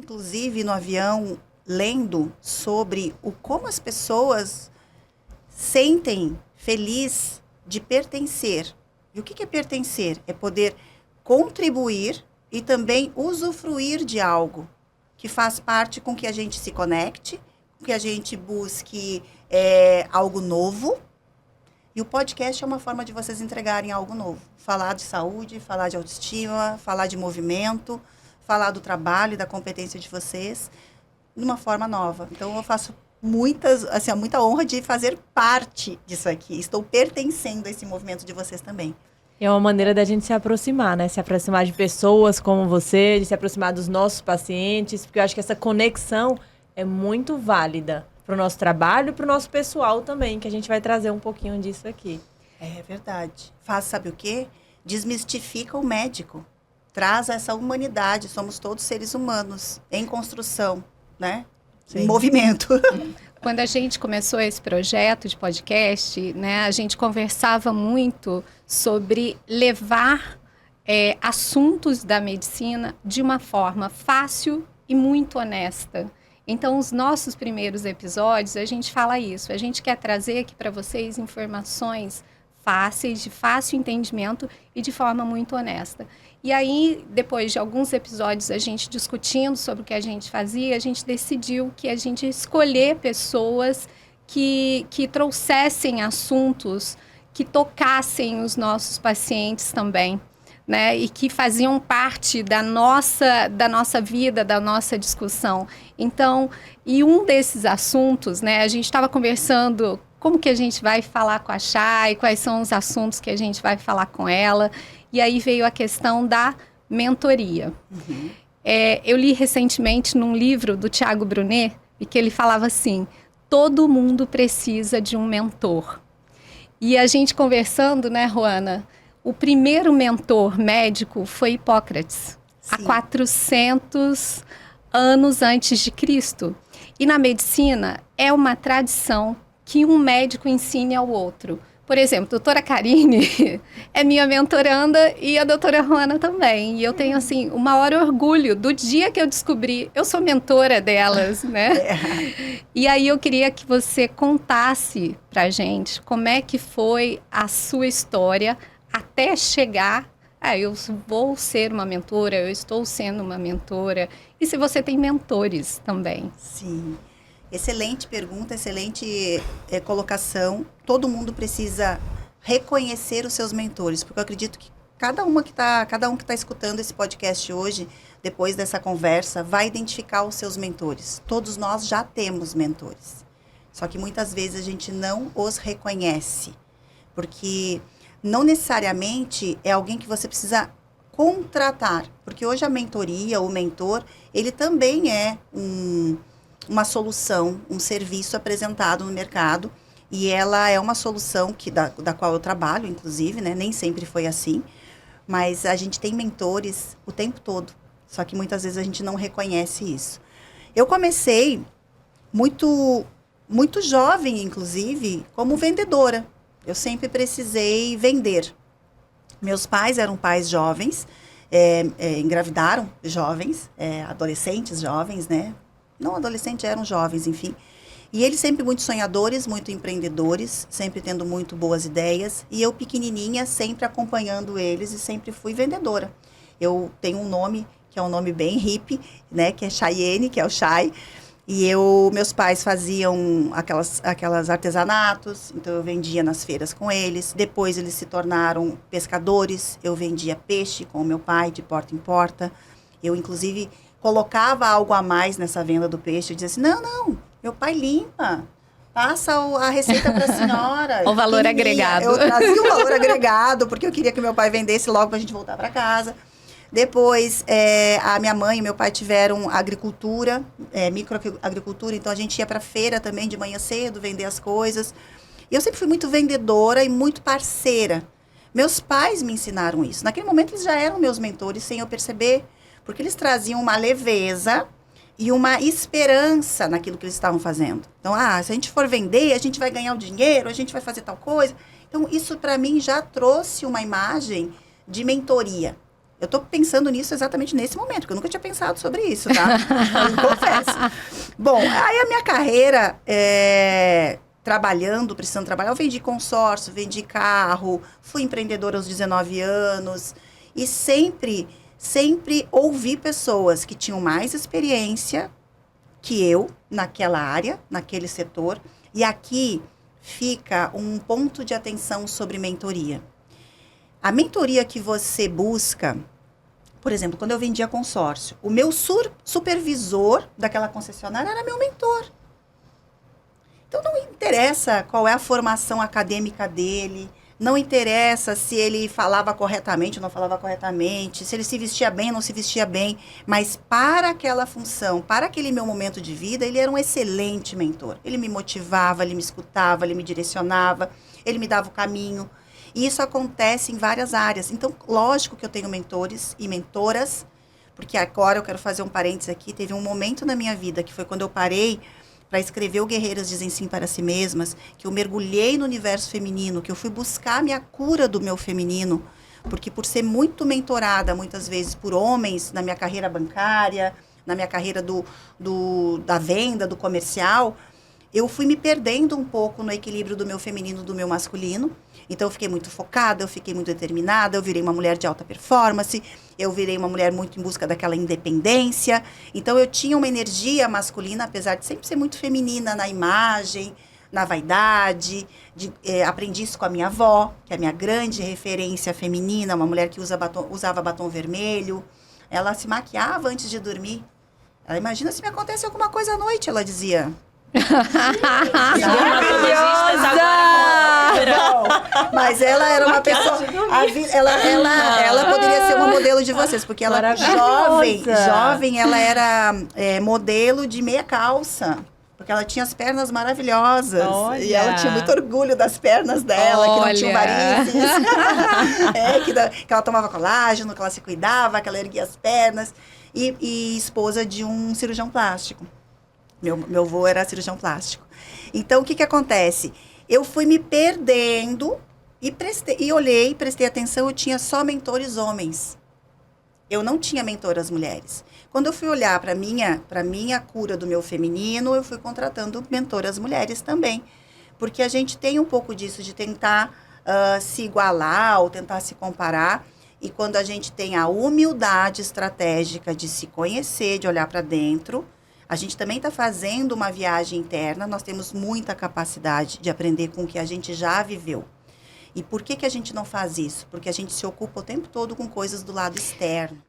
inclusive, no avião, lendo sobre como as pessoas sentem feliz de pertencer. E o que é pertencer? É poder contribuir e também usufruir de algo que faz parte com que a gente se conecte, que a gente busque algo novo. E o podcast é uma forma de vocês entregarem algo novo. Falar de saúde, falar de autoestima, falar de movimento, falar do trabalho e da competência de vocês de uma forma nova. Então, eu faço muita honra de fazer parte disso aqui. Estou pertencendo a esse movimento de vocês também. É uma maneira da gente se aproximar, né? Se aproximar de pessoas como você, de se aproximar dos nossos pacientes, porque eu acho que essa conexão é muito válida para o nosso trabalho e para o nosso pessoal também, que a gente vai trazer um pouquinho disso aqui. É verdade. Sabe o quê? Desmistifica o médico. Traz essa humanidade. Somos todos seres humanos em construção, né? Sim. Em movimento. Quando a gente começou esse projeto de podcast, né, a gente conversava muito sobre levar assuntos da medicina de uma forma fácil e muito honesta. Então, os nossos primeiros episódios, a gente fala isso. A gente quer trazer aqui para vocês informações fáceis, de fácil entendimento e de forma muito honesta. E aí, depois de alguns episódios, a gente discutindo sobre o que a gente fazia, a gente decidiu que a gente ia escolher pessoas que trouxessem assuntos que tocassem os nossos pacientes também, né? E que faziam parte da nossa vida, da nossa discussão. Então, e um desses assuntos, né? A gente estava conversando como que a gente vai falar com a Chay, quais são os assuntos que a gente vai falar com ela. E aí veio a questão da mentoria. Uhum. Eu li recentemente num livro do Tiago Brunet, e que ele falava assim, todo mundo precisa de um mentor. E a gente conversando, né, Ruana, o primeiro mentor médico foi Hipócrates, sim, há 400 anos antes de Cristo. E na medicina é uma tradição que um médico ensine ao outro. Por exemplo, a doutora Karine é minha mentoranda e a doutora Ruana também. E eu tenho, assim, o maior orgulho do dia que eu descobri, eu sou mentora delas, né? E aí eu queria que você contasse pra gente como é que foi a sua história até chegar, eu vou ser uma mentora, eu estou sendo uma mentora. E se você tem mentores também. Sim. Excelente pergunta, excelente colocação. Todo mundo precisa reconhecer os seus mentores, porque eu acredito que cada um que está escutando esse podcast hoje, depois dessa conversa, vai identificar os seus mentores. Todos nós já temos mentores, só que muitas vezes a gente não os reconhece, porque não necessariamente é alguém que você precisa contratar, porque hoje a mentoria, o mentor, ele também é uma solução, um serviço apresentado no mercado, e ela é uma solução da qual eu trabalho, inclusive, né? Nem sempre foi assim, mas a gente tem mentores o tempo todo, só que muitas vezes a gente não reconhece isso. Eu comecei muito, muito jovem, inclusive, como vendedora. Eu sempre precisei vender. Meus pais eram pais jovens, engravidaram jovens, adolescentes jovens, né? Não adolescentes, eram jovens, enfim. E eles sempre muito sonhadores, muito empreendedores, sempre tendo muito boas ideias. E eu, pequenininha, sempre acompanhando eles e sempre fui vendedora. Eu tenho um nome, que é um nome bem hippie, né? Que é Chayenne, que é o Chay. E meus pais faziam aquelas artesanatos, então eu vendia nas feiras com eles. Depois eles se tornaram pescadores, eu vendia peixe com o meu pai, de porta em porta. Eu, inclusive, colocava algo a mais nessa venda do peixe. Eu dizia assim, não, meu pai limpa, passa a receita para a senhora. O valor agregado. Eu trazia o valor agregado, porque eu queria que meu pai vendesse logo para a gente voltar para casa. Depois, a minha mãe e meu pai tiveram agricultura, microagricultura, então a gente ia para a feira também de manhã cedo, vender as coisas. E eu sempre fui muito vendedora e muito parceira. Meus pais me ensinaram isso. Naquele momento, eles já eram meus mentores, sem eu perceber, porque eles traziam uma leveza e uma esperança naquilo que eles estavam fazendo. Então, se a gente for vender, a gente vai ganhar o dinheiro, a gente vai fazer tal coisa. Então, isso para mim já trouxe uma imagem de mentoria. Eu tô pensando nisso exatamente nesse momento, porque eu nunca tinha pensado sobre isso, tá? Eu confesso. Bom, aí a minha carreira, trabalhando, precisando trabalhar, eu vendi consórcio, vendi carro, fui empreendedora aos 19 anos. E sempre ouvi pessoas que tinham mais experiência que eu naquela área, naquele setor. E aqui fica um ponto de atenção sobre mentoria. A mentoria que você busca, por exemplo, quando eu vendia consórcio, o meu supervisor daquela concessionária era meu mentor. Então, não interessa qual é a formação acadêmica dele, não interessa se ele falava corretamente ou não falava corretamente, se ele se vestia bem ou não se vestia bem, mas para aquela função, para aquele meu momento de vida, ele era um excelente mentor. Ele me motivava, ele me escutava, ele me direcionava, ele me dava o caminho. E isso acontece em várias áreas. Então, lógico que eu tenho mentores e mentoras, porque agora eu quero fazer um parênteses aqui. Teve um momento na minha vida que foi quando eu parei para escrever o Guerreiras Dizem Sim para Si Mesmas, que eu mergulhei no universo feminino, que eu fui buscar a minha cura do meu feminino, porque por ser muito mentorada, muitas vezes, por homens, na minha carreira bancária, na minha carreira da venda, do comercial, eu fui me perdendo um pouco no equilíbrio do meu feminino e do meu masculino. Então, eu fiquei muito focada, eu fiquei muito determinada, eu virei uma mulher de alta performance, eu virei uma mulher muito em busca daquela independência. Então, eu tinha uma energia masculina, apesar de sempre ser muito feminina na imagem, na vaidade. Aprendi isso com a minha avó, que é a minha grande referência feminina, uma mulher que usava batom vermelho. Ela se maquiava antes de dormir. Ela, imagina se me acontece alguma coisa à noite, ela dizia. Não, mas ela era uma pessoa. Ela poderia ser uma modelo de vocês, porque ela jovem, ela era modelo de meia calça. Porque ela tinha as pernas maravilhosas. Olha. E ela tinha muito orgulho das pernas dela, que não tinham varizes. Que ela tomava colágeno, que ela se cuidava, que ela erguia as pernas. E esposa de um cirurgião plástico. Meu avô era cirurgião plástico. Então, o que acontece? Eu fui me perdendo e olhei, prestei atenção, eu tinha só mentores homens. Eu não tinha mentoras mulheres. Quando eu fui olhar para minha cura do meu feminino, eu fui contratando mentoras mulheres também. Porque a gente tem um pouco disso, de tentar se igualar ou tentar se comparar. E quando a gente tem a humildade estratégica de se conhecer, de olhar para dentro, a gente também está fazendo uma viagem interna, nós temos muita capacidade de aprender com o que a gente já viveu. E por que a gente não faz isso? Porque a gente se ocupa o tempo todo com coisas do lado externo.